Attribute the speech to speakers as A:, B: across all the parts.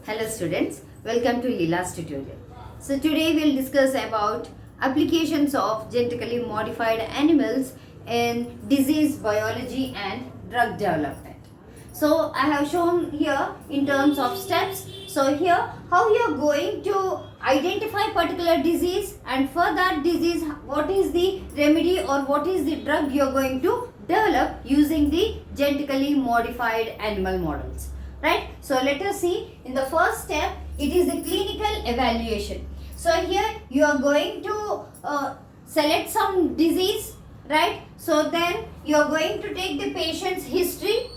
A: Hello students, welcome to Leela's tutorial. So today we'll discuss about applications of genetically modified animals in disease biology and drug development. So I have shown here in terms of steps. So here how you are going to identify particular disease, and for that disease what is the remedy or what is the drug you are going to develop using the genetically modified animal models. Right, so let us see. In the first step, it is the clinical evaluation. So here you are going to select some disease, right? So then you are going to take the patient's history,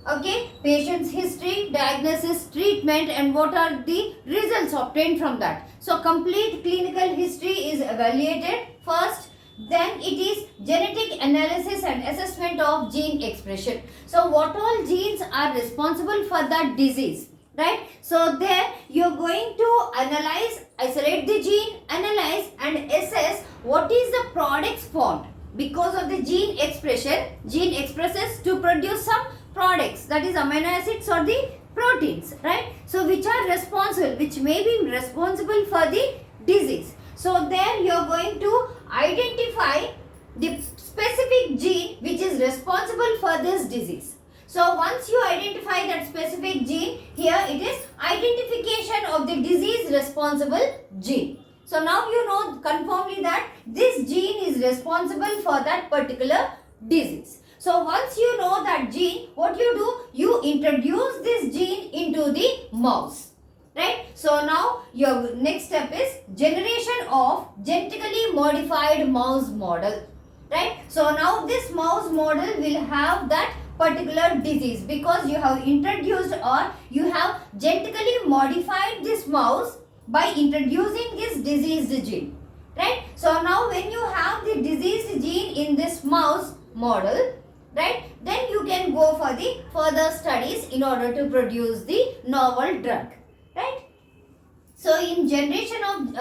A: okay, patient's history, diagnosis, treatment, and what are the results obtained from that. So complete clinical history is evaluated first. Then it is genetic analysis and assessment of gene expression. So what all genes are responsible for that disease, right? So there you are going to analyze, isolate the gene, analyze and assess what is the products formed. Because of the gene expression, gene expresses to produce some products, that is amino acids or the proteins, right? So which are responsible, which may be responsible for the disease. So there you are going to identify the specific gene which is responsible for this disease. So once you identify that specific gene, here it is identification of the disease responsible gene. So now you know confirmly that this gene is responsible for that particular disease. So once you know that gene, what you do? You introduce this gene into the mouse. Right. So now your next step is generation of genetically modified mouse model. Right. So now this mouse model will have that particular disease because you have introduced or you have genetically modified this mouse by introducing this diseased gene. Right. So now when you have the diseased gene in this mouse model, right, then you can go for the further studies in order to produce the novel drug. Right. So in generation of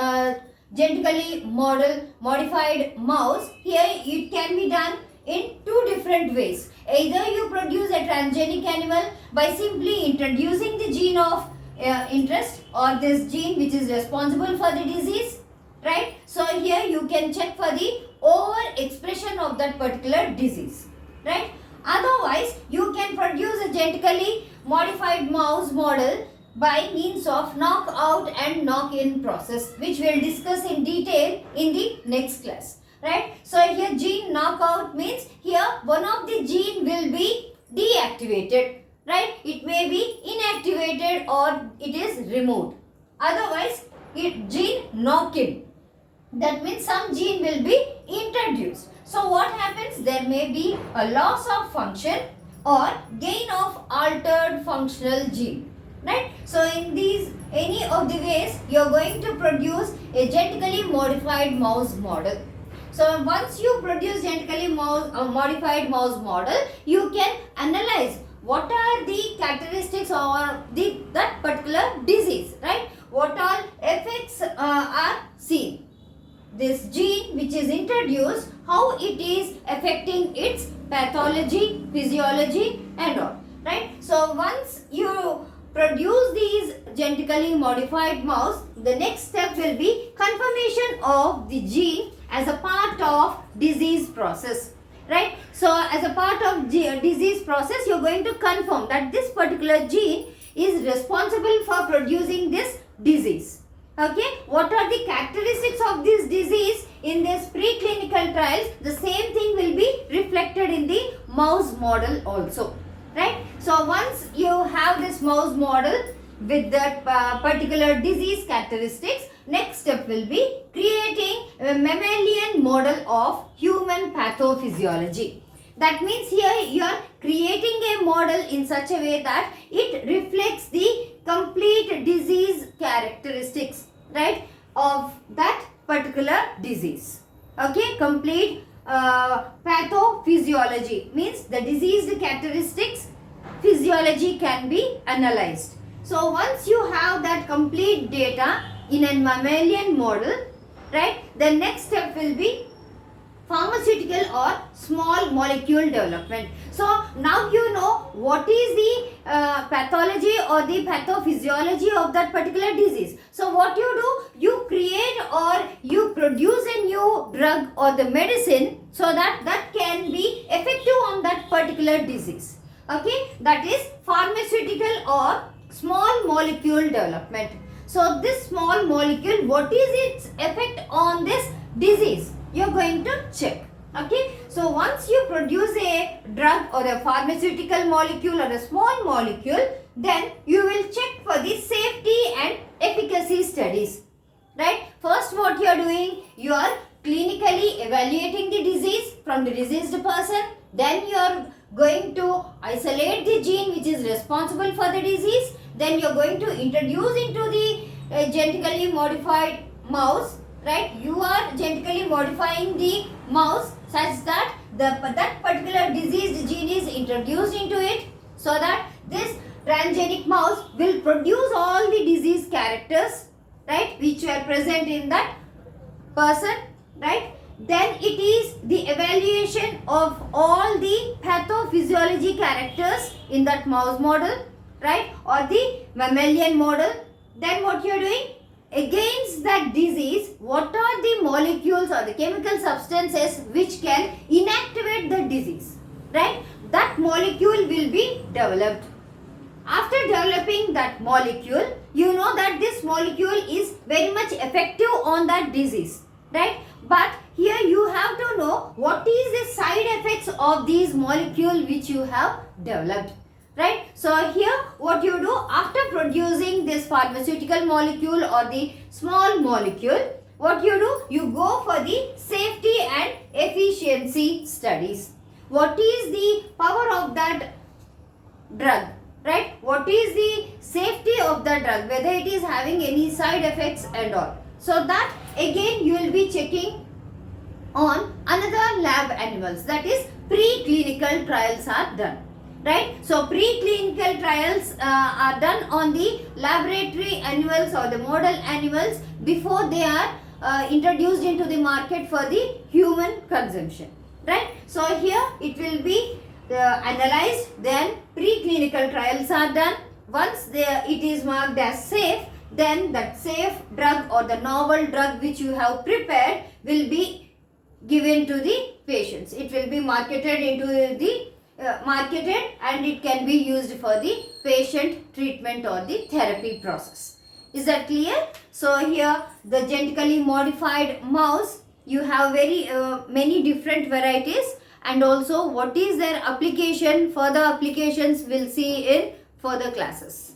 A: genetically modified mouse, here it can be done in two different ways. Either you produce a transgenic animal by simply introducing the gene of interest or this gene which is responsible for the disease, right? So here you can check for the overexpression of that particular disease, right? Otherwise, you can produce a genetically modified mouse model by means of knockout and knock-in process, which we will discuss in detail in the next class. Right? So here gene knockout means here one of the gene will be deactivated. Right? It may be inactivated or it is removed. Otherwise, gene knock-in. That means some gene will be introduced. So what happens? There may be a loss of function or gain of altered functional gene. Right? So in these any of the ways you are going to produce a genetically modified mouse model. So once you produce genetically modified mouse model, you can analyze what are the characteristics or that particular disease, right? What all effects are seen. This gene which is introduced, how it is affecting its pathology, physiology and all, right? So once you produce these genetically modified mouse, the next step will be confirmation of the gene as a part of disease process, right? So as a part of disease process, you are going to confirm that this particular gene is responsible for producing this disease. Okay, what are the characteristics of this disease in this preclinical trials? The same thing will be reflected in the mouse model also. Right. So once you have this mouse model with that particular disease characteristics, next step will be creating a mammalian model of human pathophysiology. That means here you are creating a model in such a way that it reflects the complete disease characteristics, right, of that particular disease. Okay, complete pathophysiology means the diseased characteristics, physiology can be analyzed. So once you have that complete data in a mammalian model, right, the next step will be pharmaceutical or small molecule development. So now you know what is the pathology or the pathophysiology of that particular disease. So what you do, you create or you produce a new drug or the medicine so that can be effective on that particular disease. Okay, that is pharmaceutical or small molecule development. So this small molecule, what is its effect on this disease? You are going to check. Okay, so once you produce a drug or a pharmaceutical molecule or a small molecule, then you will check for the safety and efficacy studies. Right, first what you are doing, you are clinically evaluating the disease from the diseased person. Then you are going to isolate the gene which is responsible for the disease. Then you are going to introduce into the genetically modified mouse. Right, you are genetically modifying the mouse such that that particular diseased gene is introduced into it, so that this transgenic mouse will produce all the disease characters, right, which were present in that person. Right, then it is the evaluation of all the pathophysiology characters in that mouse model, right, or the mammalian model. Then what you are doing, against that disease, what are the molecules or the chemical substances which can inactivate the disease, right? That molecule will be developed. After developing that molecule, you know that this molecule is very much effective on that disease, right? But here you have to know what is the side effects of these molecules which you have developed. Right, so here what you do, after producing this pharmaceutical molecule or the small molecule, what you do, you go for the safety and efficiency studies. What is the power of that drug, right? What is the safety of the drug, whether it is having any side effects and all. So that again you will be checking on another lab animals, that is preclinical trials are done. Right, so preclinical trials are done on the laboratory animals or the model animals before they are introduced into the market for the human consumption. Right, so here it will be analyzed, then preclinical trials are done. Once it is marked as safe, then that safe drug or the novel drug which you have prepared will be given to the patients. It will be marketed into the and it can be used for the patient treatment or the therapy process. Is that clear? So here the genetically modified mouse, you have very many different varieties, and also what is their application, further applications we'll see in further classes.